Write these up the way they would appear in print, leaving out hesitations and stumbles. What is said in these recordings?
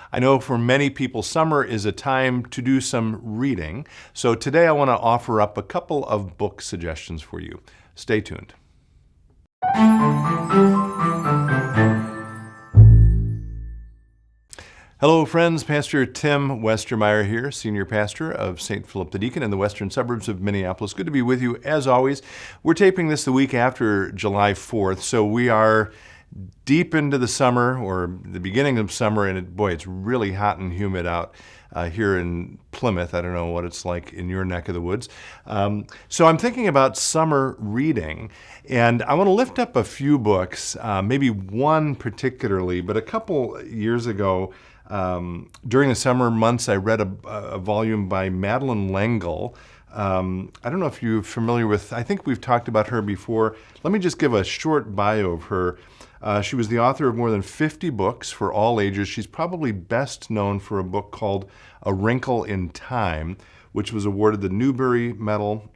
I know for many people, summer is a time to do some reading. So today I want to offer up a couple of book suggestions for you. Stay tuned. Hello friends, Pastor Tim Westermeyer here, Senior Pastor of St. Philip the Deacon in the western suburbs of Minneapolis. Good to be with you as always. We're taping this the week after July 4th, so we are deep into the summer, or the beginning of summer, and it's really hot and humid out here in Plymouth. I don't know what it's like in your neck of the woods. So I'm thinking about summer reading, and I want to lift up a few books, maybe one particularly, but a couple years ago, during the summer months, I read a volume by Madeleine L'Engle. I don't know if you're familiar with, I think we've talked about her before. Let me just give a short bio of her. She was the author of more than 50 books for all ages. She's probably best known for a book called A Wrinkle in Time, which was awarded the Newbery Medal.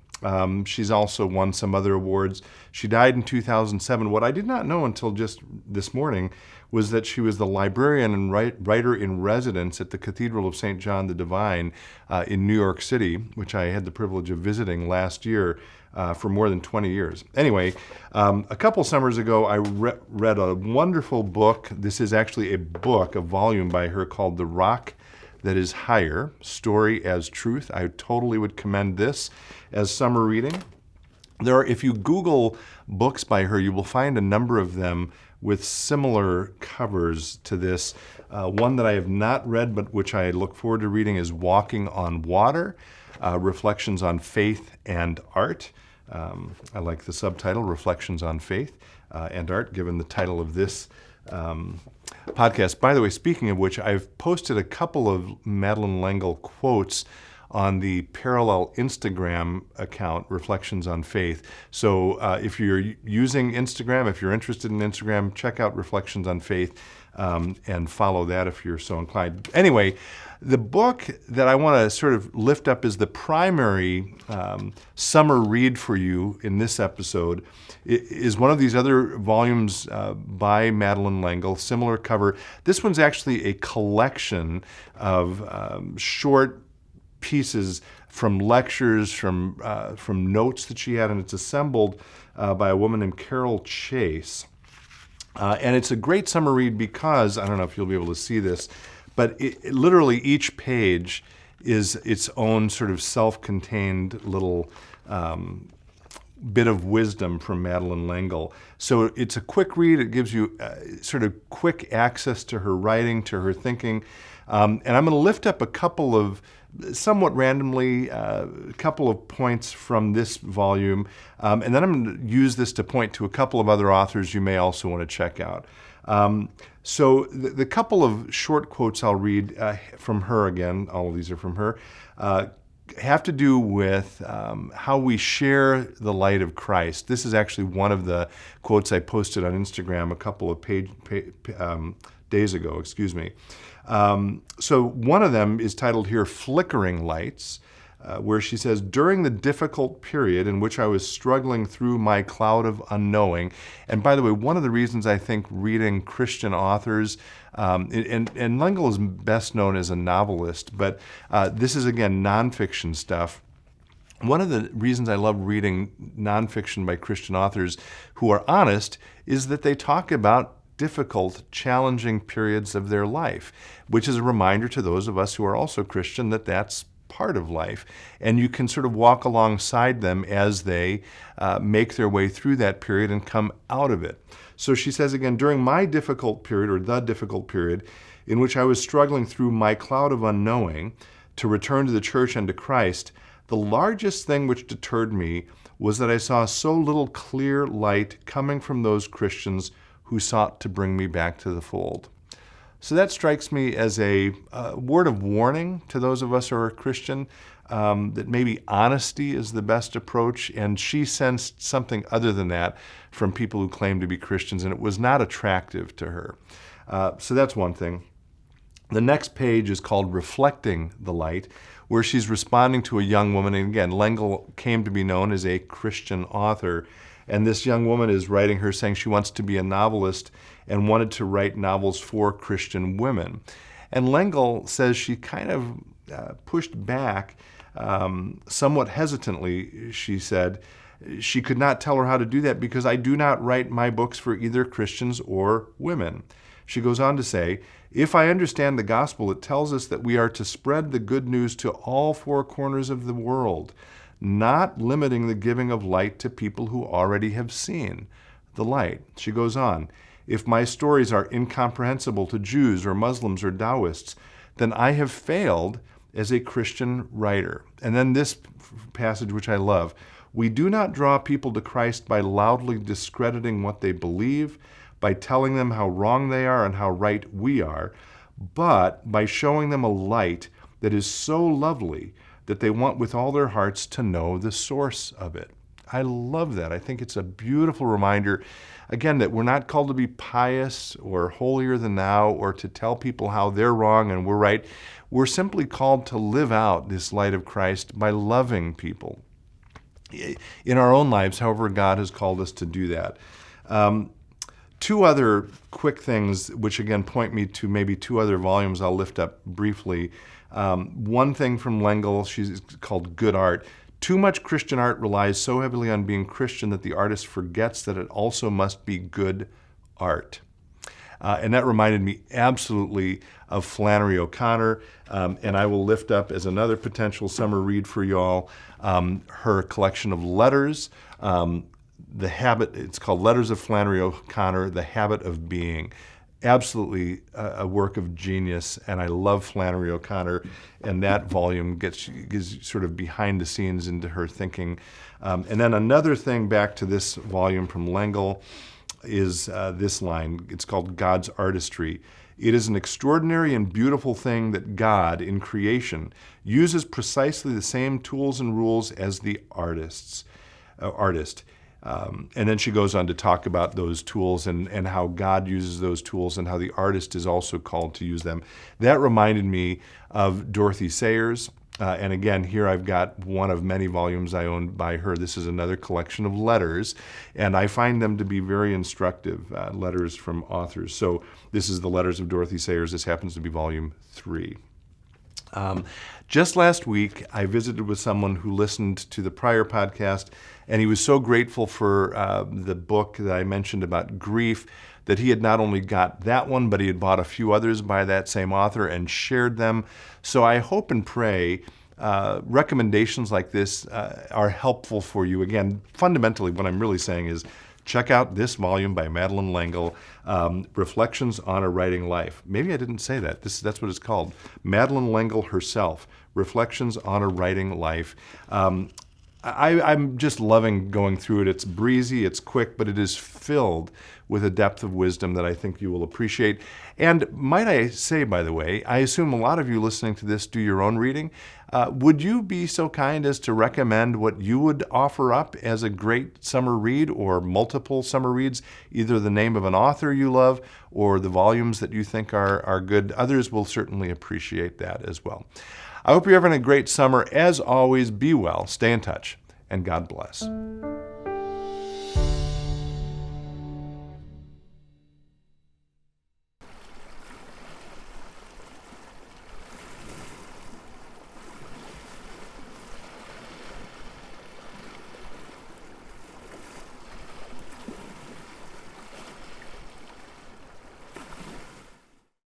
She's also won some other awards. She died in 2007. What I did not know until just this morning was that she was the librarian and writer in residence at the Cathedral of St. John the Divine in New York City, which I had the privilege of visiting last year for more than 20 years. Anyway, a couple summers ago, I read a wonderful book. This is actually a volume by her called The Rock That Is Higher, Story as Truth. I totally would commend this as summer reading. If you Google books by her, you will find a number of them with similar covers to this. One that I have not read, but which I look forward to reading, is Walking on Water, Reflections on Faith and Art. I like the subtitle, Reflections on Faith and Art, given the title of this podcast. By the way, speaking of which, I've posted a couple of Madeleine L'Engle quotes on the parallel Instagram account, Reflections on Faith. So if you're using Instagram, if you're interested in Instagram, check out Reflections on Faith and follow that if you're so inclined. Anyway, the book that I want to sort of lift up as the primary summer read for you in this episode is one of these other volumes by Madeleine L'Engle, similar cover. This one's actually a collection of short pieces from lectures, from notes that she had, and it's assembled by a woman named Carol Chase. And it's a great summer read because, I don't know if you'll be able to see this, but literally each page is its own sort of self-contained little bit of wisdom from Madeleine L'Engle. So it's a quick read. It gives you sort of quick access to her writing, to her thinking. And I'm going to lift up a couple of, somewhat randomly, a couple of points from this volume. And then I'm going to use this to point to a couple of other authors you may also want to check out. So the couple of short quotes I'll read from her, again, all of these are from her, have to do with how we share the light of Christ. This is actually one of the quotes I posted on Instagram a couple of days ago, excuse me. So one of them is titled here, Flickering Lights, where she says, during the difficult period in which I was struggling through my cloud of unknowing, and by the way, one of the reasons I think reading Christian authors, and L'Engle is best known as a novelist, but this is, again, nonfiction stuff. One of the reasons I love reading nonfiction by Christian authors who are honest is that they talk about difficult, challenging periods of their life, which is a reminder to those of us who are also Christian that that's part of life. And you can sort of walk alongside them as they make their way through that period and come out of it. So she says again, during my difficult period, or the difficult period, in which I was struggling through my cloud of unknowing to return to the church and to Christ, the largest thing which deterred me was that I saw so little clear light coming from those Christians who sought to bring me back to the fold. So that strikes me as a word of warning to those of us who are Christian, that maybe honesty is the best approach, and she sensed something other than that from people who claim to be Christians, and it was not attractive to her. So that's one thing. The next page is called Reflecting the Light, where she's responding to a young woman, and again, L'Engle came to be known as a Christian author, and this young woman is writing her saying she wants to be a novelist and wanted to write novels for Christian women. And L'Engle says she kind of pushed back somewhat hesitantly. She said she could not tell her how to do that because I do not write my books for either Christians or women. She goes on to say, if I understand the gospel, it tells us that we are to spread the good news to all four corners of the world, not limiting the giving of light to people who already have seen the light. She goes on, if my stories are incomprehensible to Jews or Muslims or Taoists, then I have failed as a Christian writer. And then this passage, which I love, we do not draw people to Christ by loudly discrediting what they believe, by telling them how wrong they are and how right we are, but by showing them a light that is so lovely that they want with all their hearts to know the source of it. I love that. I think it's a beautiful reminder, again, that we're not called to be pious or holier than thou or to tell people how they're wrong and we're right. We're simply called to live out this light of Christ by loving people in our own lives, however God has called us to do that. Two other quick things, which again point me to maybe two other volumes I'll lift up briefly. One thing from L'Engle, she's called Good Art. Too much Christian art relies so heavily on being Christian that the artist forgets that it also must be good art. And that reminded me absolutely of Flannery O'Connor, and I will lift up as another potential summer read for y'all her collection of letters. It's called Letters of Flannery O'Connor, The Habit of Being. Absolutely a work of genius, and I love Flannery O'Connor, and that volume gets sort of behind the scenes into her thinking. And then another thing back to this volume from L'Engle is this line. It's called God's Artistry. It is an extraordinary and beautiful thing that God, in creation, uses precisely the same tools and rules as the artist. And then she goes on to talk about those tools and how God uses those tools and how the artist is also called to use them. That reminded me of Dorothy Sayers. And again, here I've got one of many volumes I own by her. This is another collection of letters, and I find them to be very instructive, letters from authors. So this is the Letters of Dorothy Sayers. This happens to be volume 3. Just last week, I visited with someone who listened to the prior podcast, and he was so grateful for the book that I mentioned about grief that he had not only got that one, but he had bought a few others by that same author and shared them. So I hope and pray recommendations like this are helpful for you. Again, fundamentally, what I'm really saying is check out this volume by Madeleine L'Engle, Reflections on a Writing Life. Maybe I didn't say that. That's what it's called. Madeleine L'Engle herself, Reflections on a Writing Life. I'm just loving going through it. It's breezy, it's quick, but it is filled with a depth of wisdom that I think you will appreciate. And might I say, by the way, I assume a lot of you listening to this do your own reading. Would you be so kind as to recommend what you would offer up as a great summer read or multiple summer reads, either the name of an author you love or the volumes that you think are good? Others will certainly appreciate that as well. I hope you're having a great summer. As always, be well, stay in touch, and God bless.